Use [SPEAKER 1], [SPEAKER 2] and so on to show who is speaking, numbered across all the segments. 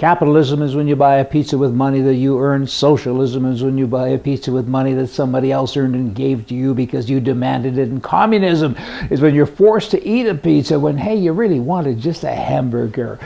[SPEAKER 1] Capitalism is when you buy a pizza with money that you earn. Socialism is when you buy a pizza with money that somebody else earned and gave to you because you demanded it. And communism is when you're forced to eat a pizza when, hey, you really wanted just a hamburger.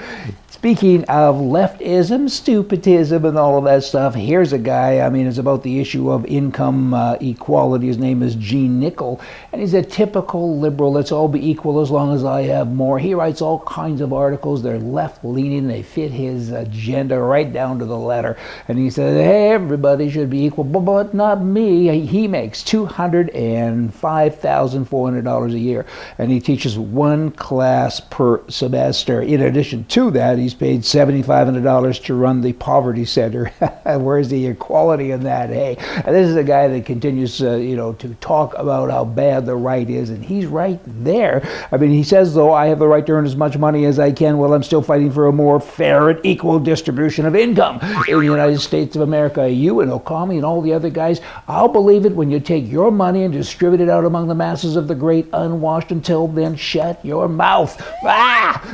[SPEAKER 1] Speaking of leftism, stupidism, and all of that stuff, here's a guy, it's about the issue of income equality. His name is Nichol, and he's a typical liberal. Let's all be equal as long as I have more. He writes all kinds of articles. They're left-leaning. They fit his agenda right down to the letter. And he says, hey, everybody should be equal, but not me. He makes $205,400 a year, and he teaches one class per semester. In addition to that, he's paid $7,500 to run the poverty center. Where's the equality in that? Hey, and this is a guy that continues, to talk about how bad the right is, and he's right there. He says, though, I have the right to earn as much money as I can while I'm still fighting for a more fair and equal distribution of income in the United States of America. You and Okami and all the other guys, I'll believe it when you take your money and distribute it out among the masses of the great unwashed. Until then, shut your mouth.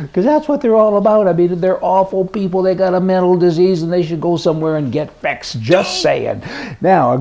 [SPEAKER 1] Because that's what they're all about. They're awful people. They got a mental disease and they should go somewhere and get fixed. Just saying. Now, a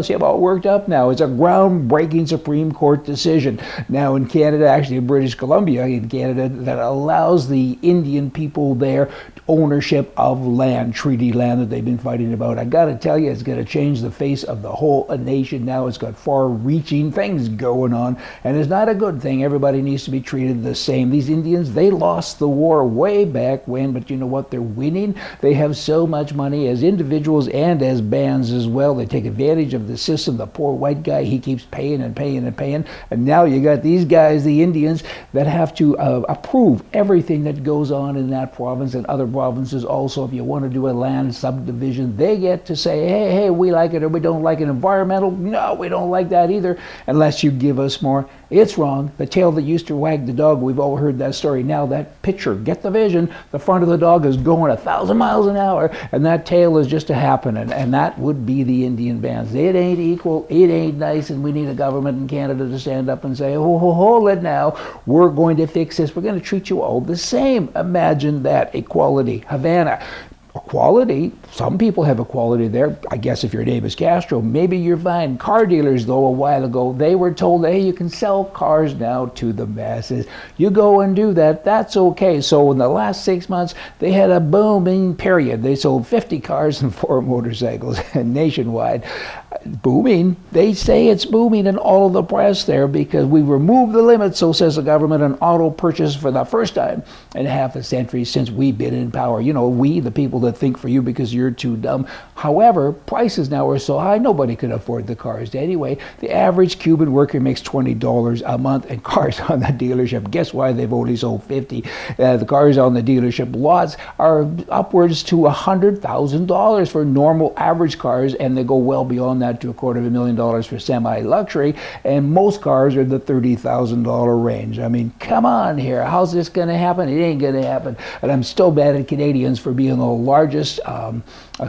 [SPEAKER 1] see how it worked up now. It's a groundbreaking Supreme Court decision. Now in Canada, actually in British Columbia, in Canada, that allows the Indian people there ownership of land, treaty land that they've been fighting about. I got to tell you, it's going to change the face of the whole nation now. It's got far-reaching things going on, and it's not a good thing. Everybody needs to be treated the same. These Indians, they lost the war way back when, but you know what? They're winning. They have so much money as individuals and as bands as well. They take advantage of the system. The poor white guy, he keeps paying and paying and paying, and now you got these guys, the Indians, that have to approve everything that goes on in that province and other provinces also. If you want to do a land subdivision, they get to say, hey, we like it or we don't like it. Environmental, no, we don't like that either, unless you give us more. It's wrong. The tail that used to wag the dog, we've all heard that story. Now that picture, get the vision, the front of the dog is going 1,000 miles an hour, and that tail is just a happening, and that would be the Indian bands. It ain't equal, it ain't nice, and we need a government in Canada to stand up and say, hold it now, we're going to fix this, we're going to treat you all the same. Imagine that. Equality. Havana. Equality, some people have equality there. I guess if your name is Castro, maybe you're fine. Car dealers, though, a while ago, they were told, hey, you can sell cars now to the masses. You go and do that, that's okay. So in the last 6 months, they had a booming period. They sold 50 cars and 4 motorcycles nationwide. Booming. They say it's booming in all of the press there because we removed the limits, so says the government, on auto purchase for the first time in half a century since we've been in power. We, the people that think for you because you're too dumb. However, prices now are so high, nobody can afford the cars anyway. The average Cuban worker makes $20 a month, and cars on the dealership, guess why they've only sold 50? The cars on the dealership lots are upwards to $100,000 for normal average cars, and they go well beyond that to $250,000 for semi-luxury, and most cars are the $30,000 range. Come on here. How's this going to happen? It ain't going to happen. And I'm still mad at Canadians for being the largest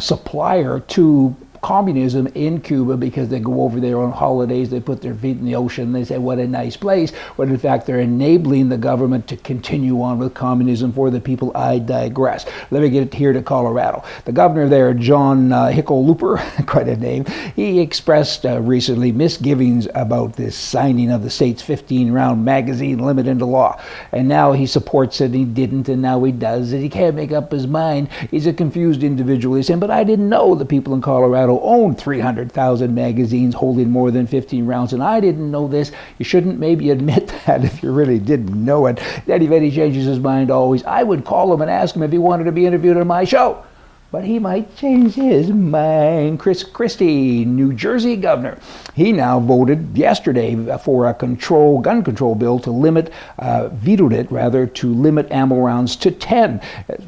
[SPEAKER 1] supplier to communism in Cuba because they go over there on holidays, they put their feet in the ocean, they say what a nice place, when in fact they're enabling the government to continue on with communism for the people. I digress. Let me get here to Colorado. The governor there, John Hickenlooper, quite a name, he expressed recently misgivings about this signing of the state's 15-round magazine limit into law, and now he supports it, he didn't, and now he does, and he can't make up his mind. He's a confused individual. He's saying, but I didn't know the people in Colorado own 300,000 magazines holding more than 15 rounds, and I didn't know this. You shouldn't maybe admit that if you really didn't know it. Then if he changes his mind always, I would call him and ask him if he wanted to be interviewed on my show. But he might change his mind. Chris Christie, New Jersey governor, he now voted yesterday for a gun control bill to limit, vetoed it rather, to limit ammo rounds to 10,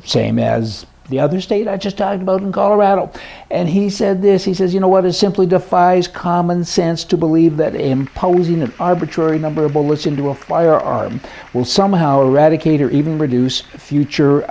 [SPEAKER 1] same as the other state I just talked about in Colorado. And he said this, he says, you know what, it simply defies common sense to believe that imposing an arbitrary number of bullets into a firearm will somehow eradicate or even reduce future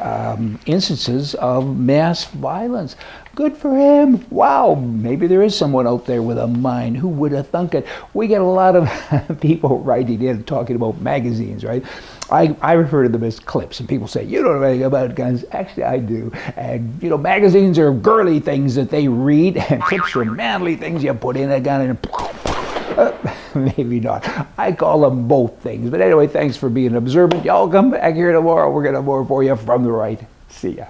[SPEAKER 1] instances of mass violence. Good for him. Wow, maybe there is someone out there with a mind. Who would have thunk it? We get a lot of people writing in talking about magazines, right? I refer to them as clips, and people say, you don't know anything about guns. Actually, I do. And, you know, magazines are girly things that they read, and clips are manly things you put in a gun and maybe not. I call them both things. But anyway, thanks for being observant. Y'all come back here tomorrow. We're going to have more for you from the right. See ya.